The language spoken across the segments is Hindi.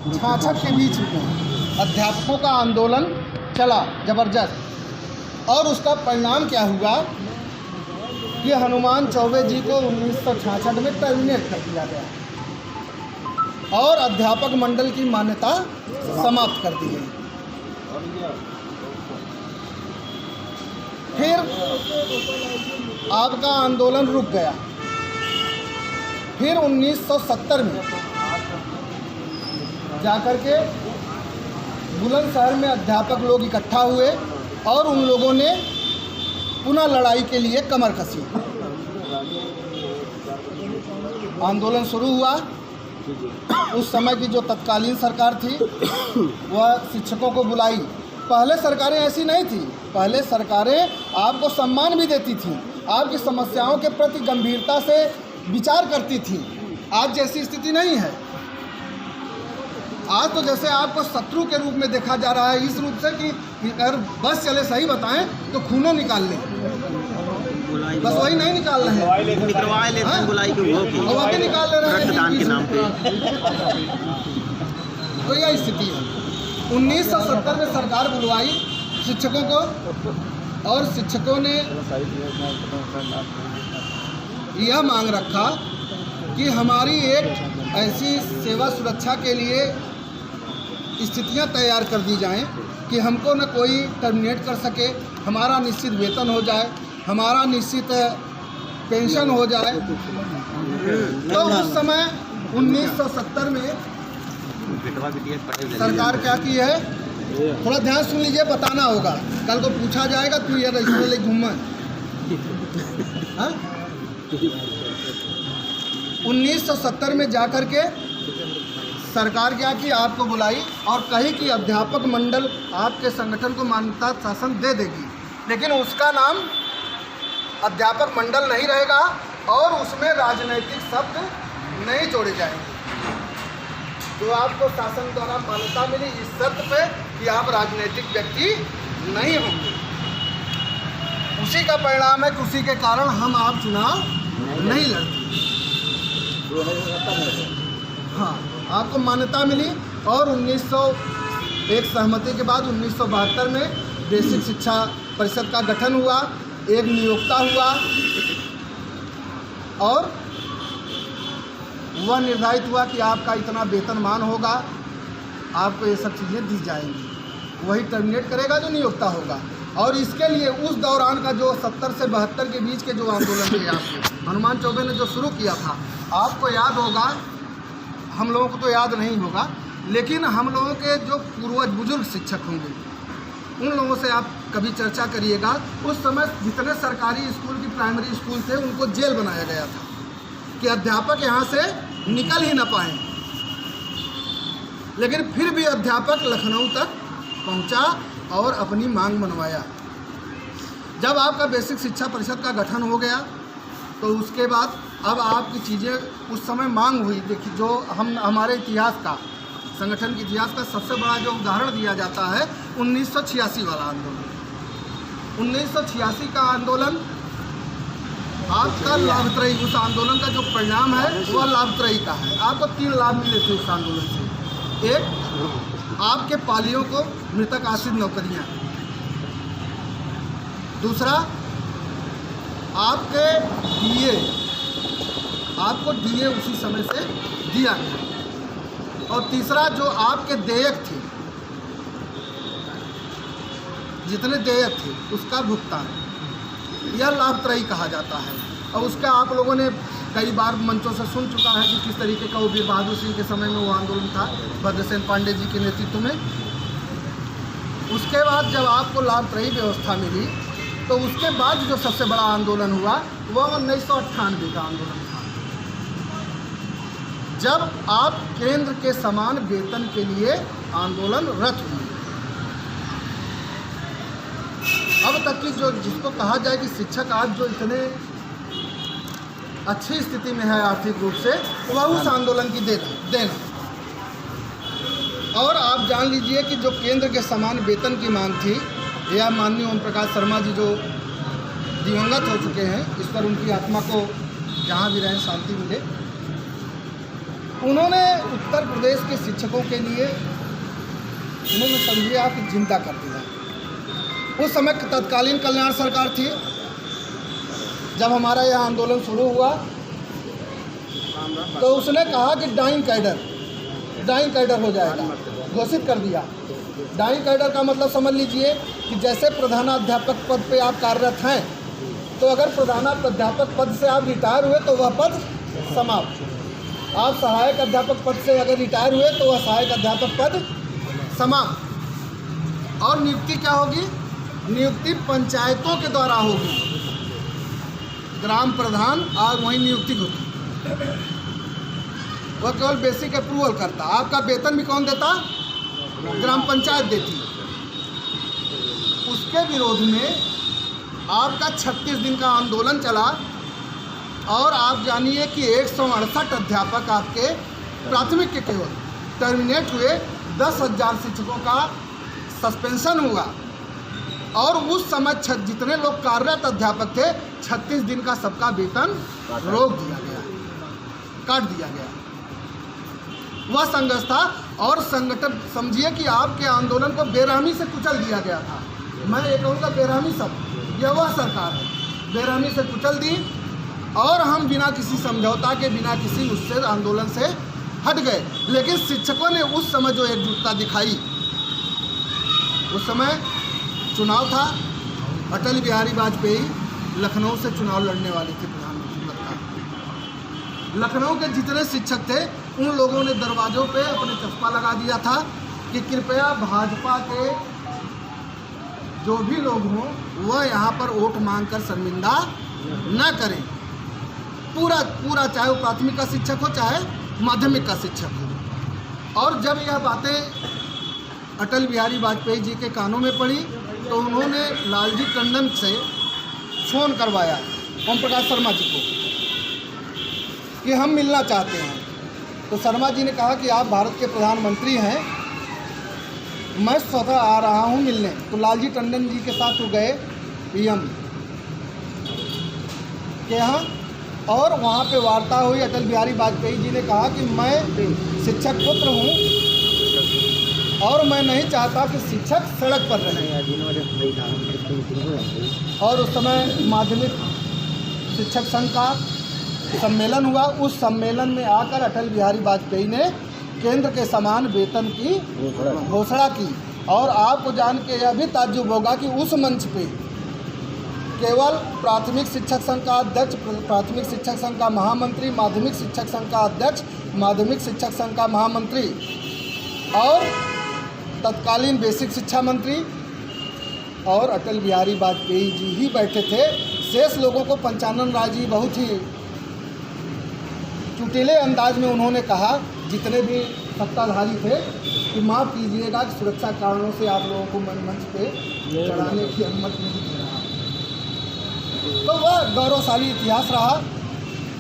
66 के बीच में अध्यापकों का आंदोलन चला ज़बरदस्त। और उसका परिणाम क्या हुआ कि हनुमान चौबे जी को 1966 में टर्मिनेट कर दिया गया और अध्यापक मंडल की मान्यता समाप्त कर दी गई। फिर आपका आंदोलन रुक गया। फिर 1970 में जाकर के बुलंदशहर में अध्यापक लोग इकट्ठा हुए और उन लोगों ने पुनः लड़ाई के लिए कमर कसी। आंदोलन शुरू हुआ। उस समय की जो तत्कालीन सरकार थी वह शिक्षकों को बुलाई। पहले सरकारें ऐसी नहीं थी। पहले सरकारें आपको सम्मान भी देती थी, आपकी समस्याओं के प्रति गंभीरता से विचार करती थी। आज जैसी स्थिति नहीं है। आज तो जैसे आपको शत्रु के रूप में देखा जा रहा है, इस रूप से कि अगर बस चले सही बताएं तो खूनों निकाल लें, बस वही नहीं निकाल रहे हैं, निकलवा लेते हैं बुलाई के निकाल ले रहे हैं रक्तदान के नाम पे। तो यह स्थिति है। 1970 में सरकार बुलवाई शिक्षकों को और शिक्षकों ने यह मांग रखा कि हमारी एक ऐसी सेवा सुरक्षा के लिए स्थितियां तैयार कर दी जाएं कि हमको न कोई टर्मिनेट कर सके, हमारा निश्चित वेतन हो जाए, हमारा निश्चित पेंशन हो जाए। तो उस समय 1970 में सरकार क्या की है, थोड़ा ध्यान सुन लीजिए, बताना होगा, कल को पूछा जाएगा तू ये रजिस्टर ले घूम। 1970 में जाकर के सरकार क्या की, आपको बुलाई और कही कि अध्यापक मंडल आपके संगठन को मान्यता शासन दे देगी, लेकिन उसका नाम अध्यापक मंडल नहीं रहेगा और उसमें राजनैतिक शब्द नहीं जोड़े जाएंगे। तो आपको शासन द्वारा मान्यता मिली इस शर्त पे कि आप राजनीतिक व्यक्ति नहीं होंगे। उसी का परिणाम है कि उसी के कारण हम आप चुनाव नहीं लड़ते। हाँ, आपको मान्यता मिली और 1901 सहमति के बाद 1972 में बेसिक शिक्षा परिषद का गठन हुआ, एक नियोक्ता हुआ और वह निर्धारित हुआ कि आपका इतना वेतनमान होगा, आपको ये सब चीज़ें दी जाएंगी। वही टर्मिनेट करेगा जो नियोक्ता होगा। और इसके लिए उस दौरान का जो 70 से 72 के बीच के जो आंदोलन थे, हनुमान चौबे ने जो शुरू किया था, आपको याद होगा, हम लोगों को तो याद नहीं होगा, लेकिन हम लोगों के जो पूर्वज बुजुर्ग शिक्षक होंगे उन लोगों से आप कभी चर्चा करिएगा। उस समय जितने सरकारी स्कूल की प्राइमरी स्कूल थे उनको जेल बनाया गया था कि अध्यापक यहाँ से निकल ही ना पाएँ। लेकिन फिर भी अध्यापक लखनऊ तक पहुँचा और अपनी मांग मनवाया। जब आपका बेसिक शिक्षा परिषद का गठन हो गया तो उसके बाद अब आपकी चीज़ें उस समय मांग हुई। देखिए, जो हमारे इतिहास का, संगठन के इतिहास का सबसे बड़ा जो उदाहरण दिया जाता है 1986 वाला आंदोलन। 1986 का आंदोलन आपका लाभत्रयी, उस आंदोलन का जो परिणाम है वह लाभत्रयी का है। आपको 3 लाभ मिले थे उस आंदोलन से। एक, आपके पालियों को मृतक आश्रित नौकरियां। दूसरा, आपके डीए, आपको डीए उसी समय से दिया गया। और तीसरा, जो आपके देयक थे, जितने देयक थे उसका भुगतान, यह लाभत्रयी कहा जाता है। और उसका आप लोगों ने कई बार मंचों से सुन चुका है कि किस तरीके का वो वीर बहादुर सिंह के समय में वो आंदोलन था, भद्रसेन पांडे जी के नेतृत्व में। उसके बाद जब आपको लाभत्रयी व्यवस्था मिली तो उसके बाद जो सबसे बड़ा आंदोलन हुआ वह 1998 का आंदोलन था, जब आप केंद्र के समान वेतन के लिए आंदोलनरत हुए। अब तक की जो जिसको कहा जाए कि शिक्षक आज जो इतने अच्छी स्थिति में है आर्थिक रूप से, वह उस आंदोलन की देन। और आप जान लीजिए कि जो केंद्र के समान वेतन की मांग थी, यह माननीय ओम प्रकाश शर्मा जी जो दिवंगत हो चुके हैं, इस पर उनकी आत्मा को जहाँ भी रहें शांति मिले। उन्होंने उत्तर प्रदेश के शिक्षकों के लिए उन्होंने समझिए आप जिंदा कर दिया। उस समय तत्कालीन कल्याण सरकार थी। जब हमारा यह आंदोलन शुरू हुआ तो उसने कहा कि डाइंग कैडर हो जाएगा, घोषित कर दिया। डाइंग कैडर का मतलब समझ लीजिए कि जैसे प्रधानाध्यापक पद पे आप कार्यरत हैं, तो अगर प्रधानाध्यापक पद से आप रिटायर हुए तो वह पद समाप्त। आप सहायक अध्यापक पद से अगर रिटायर हुए तो वह सहायक अध्यापक पद समाप्त। और नियुक्ति क्या होगी? नियुक्ति पंचायतों के द्वारा होगी, ग्राम प्रधान और वही नियुक्ति होती। वह केवल बेसिक अप्रूवल करता। आपका वेतन भी कौन देता? ग्राम पंचायत देती। उसके विरोध में आपका 36 दिन का आंदोलन चला और आप जानिए कि 168 अध्यापक आपके प्राथमिक के केवल टर्मिनेट हुए। 10,000 शिक्षकों का सस्पेंशन हुआ और उस समय जितने लोग कार्यरत अध्यापक थे 36 दिन का सबका वेतन रोक दिया गया, काट दिया गया। वह संघर्ष था और संगठन समझिए कि आपके आंदोलन को बेरहमी से कुचल दिया गया था। मैं ये कहूँगा बेरहमी सब यह वह सरकार है, बेरहमी से कुचल दी और हम बिना किसी समझौता के, बिना किसी उससे आंदोलन से हट गए। लेकिन शिक्षकों ने उस समय जो एकजुटता दिखाई, उस समय चुनाव था, अटल बिहारी वाजपेयी लखनऊ से चुनाव लड़ने वाले थे प्रधानमंत्री पद का। लखनऊ के जितने शिक्षक थे उन लोगों ने दरवाजों पे अपने चस्पा लगा दिया था कि कृपया भाजपा के जो भी लोग हों वह यहाँ पर वोट मांगकर शर्मिंदा न करें। पूरा चाहे वो प्राथमिक का शिक्षक हो चाहे माध्यमिक का शिक्षक हो। और जब यह बातें अटल बिहारी वाजपेयी जी के कानों में पड़ी तो उन्होंने लालजी टंडन से फोन करवाया, ओम प्रकाश शर्मा जी को, कि हम मिलना चाहते हैं। तो शर्मा जी ने कहा कि आप भारत के प्रधानमंत्री हैं, मैं स्वतः आ रहा हूं मिलने। तो लालजी टंडन जी के साथ वो गए पीएम के यहाँ और वहाँ पे वार्ता हुई। अटल बिहारी वाजपेयी जी ने कहा कि मैं शिक्षक पुत्र हूँ और मैं नहीं चाहता कि शिक्षक सड़क पर रहें। और उस समय माध्यमिक शिक्षक संघ का सम्मेलन हुआ। उस सम्मेलन में आकर अटल बिहारी वाजपेयी ने केंद्र के समान वेतन की घोषणा की। और आपको जान के यह भी ताज्जुब होगा कि उस मंच पे केवल प्राथमिक शिक्षक संघ का अध्यक्ष, प्राथमिक शिक्षक संघ का महामंत्री, माध्यमिक शिक्षक संघ का अध्यक्ष, माध्यमिक शिक्षक संघ का महामंत्री और तत्कालीन बेसिक शिक्षा मंत्री और अटल बिहारी वाजपेयी जी ही बैठे थे। शेष लोगों को पंचानन राय जी बहुत ही चुटीले अंदाज में उन्होंने कहा, जितने भी सत्ताधारी थे, कि माफ़ कीजिएगा कि सुरक्षा कारणों से आप लोगों को मंच पे चढ़ाने की अनुमति नहीं दे रहा। तो वह गौरवशाली इतिहास रहा।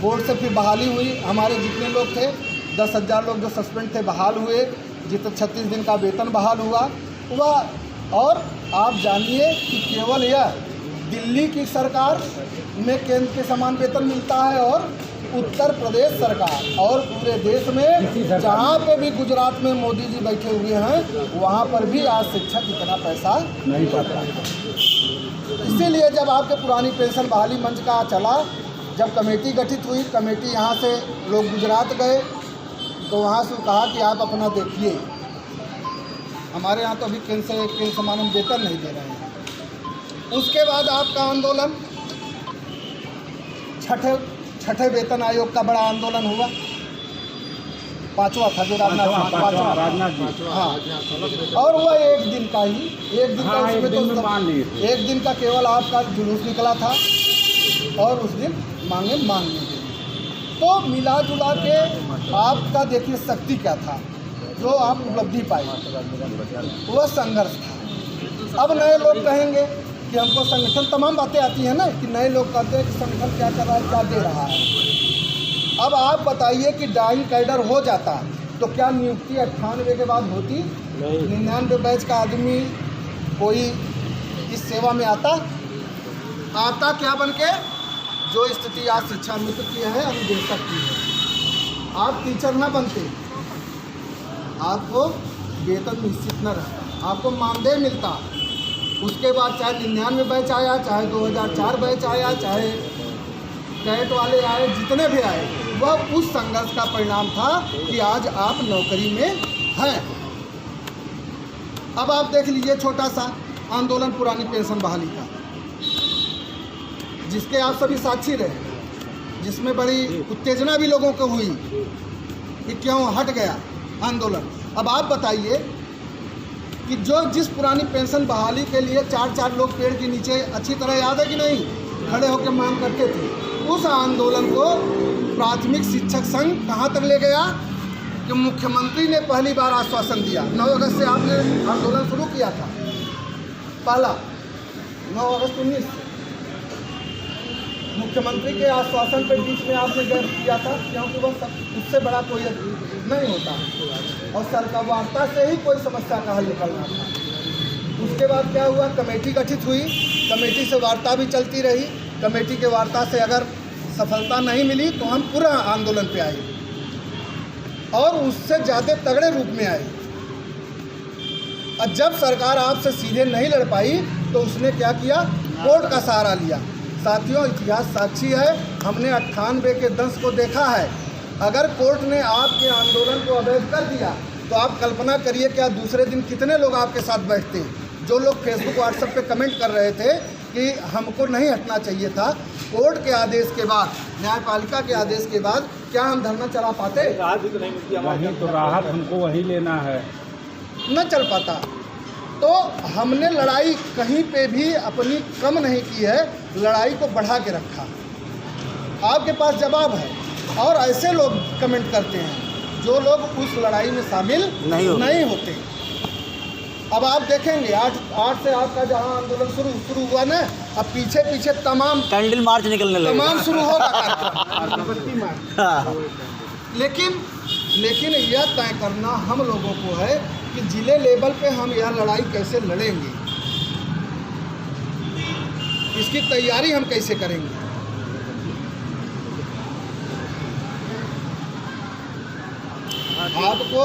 बोर्ड से फिर बहाली हुई। हमारे जितने लोग थे 10,000 लोग जो सस्पेंड थे बहाल हुए, जितना 36 दिन का वेतन बहाल हुआ वह। और आप जानिए कि केवल यह दिल्ली की सरकार में केंद्र के समान वेतन मिलता है और उत्तर प्रदेश सरकार और पूरे देश में जहाँ पे भी गुजरात में मोदी जी बैठे हुए हैं वहाँ पर भी आज शिक्षक इतना पैसा नहीं पाता। इसीलिए जब आपके पुरानी पेंशन बहाली मंच का चला, जब कमेटी गठित हुई, कमेटी यहाँ से लोग गुजरात गए तो वहाँ से कहा कि आप अपना देखिए, हमारे यहाँ तो अभी केंद्र समान हम वेतन नहीं दे रहे हैं। उसके बाद आपका आंदोलन छठे वेतन आयोग का बड़ा आंदोलन हुआ। पांचवा था जो राजनाथ, हाँ। और वह एक दिन का ही, एक दिन का, उसमें तो एक दिन का केवल आपका जुलूस निकला था और उस दिन मांगे मांग ली गई। तो मिला जुला के आपका देखिए शक्ति क्या था जो आप उपलब्धि पाई, वह संघर्ष था। अब नए लोग कहेंगे कि हमको संगठन, तमाम बातें आती हैं ना कि नए लोग कहते हैं कि संगठन क्या कर रहा है, क्या दे रहा है। अब आप बताइए कि डाइंग कैडर हो जाता तो क्या नियुक्ति 98 के बाद होती? 99 बैच का आदमी कोई इस सेवा में आता क्या बन के? जो स्थिति आज शिक्षा मित्र की है, अनुदेशक की है। आप टीचर ना बनते, आपको वेतन निश्चित न रहता, आपको मानदेय मिलता। उसके बाद चाहे 99 बैच आया, चाहे 2004 बैच आया, चाहे कैट वाले आए, जितने भी आए, वह उस संघर्ष का परिणाम था कि आज आप नौकरी में हैं। अब आप देख लीजिए छोटा सा आंदोलन पुरानी पेंशन बहाली का, जिसके आप सभी साक्षी रहे, जिसमें बड़ी उत्तेजना भी लोगों को हुई कि क्यों हट गया आंदोलन। अब आप बताइए कि जिस पुरानी पेंशन बहाली के लिए 4-4 लोग पेड़ के नीचे, अच्छी तरह याद है कि नहीं, खड़े होकर मांग करते थे, उस आंदोलन को प्राथमिक शिक्षक संघ कहाँ तक ले गया कि मुख्यमंत्री ने पहली बार आश्वासन दिया। 9 अगस्त से आपने आंदोलन शुरू किया था, पहला 9 अगस्त 19 से मुख्यमंत्री के आश्वासन पर बीच में आपने गैप किया था, क्योंकि वह उससे बड़ा कोई नहीं होता और सरकार वार्ता से ही कोई समस्या का हल निकलना था। उसके बाद क्या हुआ, कमेटी गठित हुई, कमेटी से वार्ता भी चलती रही, कमेटी के वार्ता से अगर सफलता नहीं मिली तो हम पूरा आंदोलन पे आए और उससे ज़्यादा तगड़े रूप में आए। और जब सरकार आपसे सीधे नहीं लड़ पाई तो उसने क्या किया, कोर्ट का सहारा लिया। साथियों, इतिहास साक्षी है, हमने 98 के दंश को देखा है। अगर कोर्ट ने आपके आंदोलन को अवैध कर दिया तो आप कल्पना करिए क्या दूसरे दिन कितने लोग आपके साथ बैठते। जो लोग फेसबुक व्हाट्सएप पे कमेंट कर रहे थे कि हमको नहीं हटना चाहिए था, कोर्ट के आदेश के बाद, न्यायपालिका के आदेश के बाद क्या हम धरना चला पाते? राहत भी तो नहीं मिलती हमारी, तो राहत हमको वही लेना है, न चल पाता। तो हमने लड़ाई कहीं पे भी अपनी कम नहीं की है, लड़ाई को बढ़ा के रखा। आपके पास जवाब है और ऐसे लोग कमेंट करते हैं जो लोग उस लड़ाई में शामिल नहीं होते। अब आप देखेंगे 8 से आपका जहां आंदोलन शुरू हुआ ना, अब पीछे तमाम कैंडल मार्च निकलने लगे, तमाम शुरू होगा कार्यक्रम। लेकिन यह तय करना हम लोगों को है कि जिले लेवल पे हम यह लड़ाई कैसे लड़ेंगे, इसकी तैयारी हम कैसे करेंगे। आपको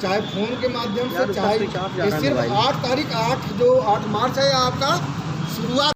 चाहे फोन के माध्यम से, चाहे सिर्फ 8 मार्च है आपका,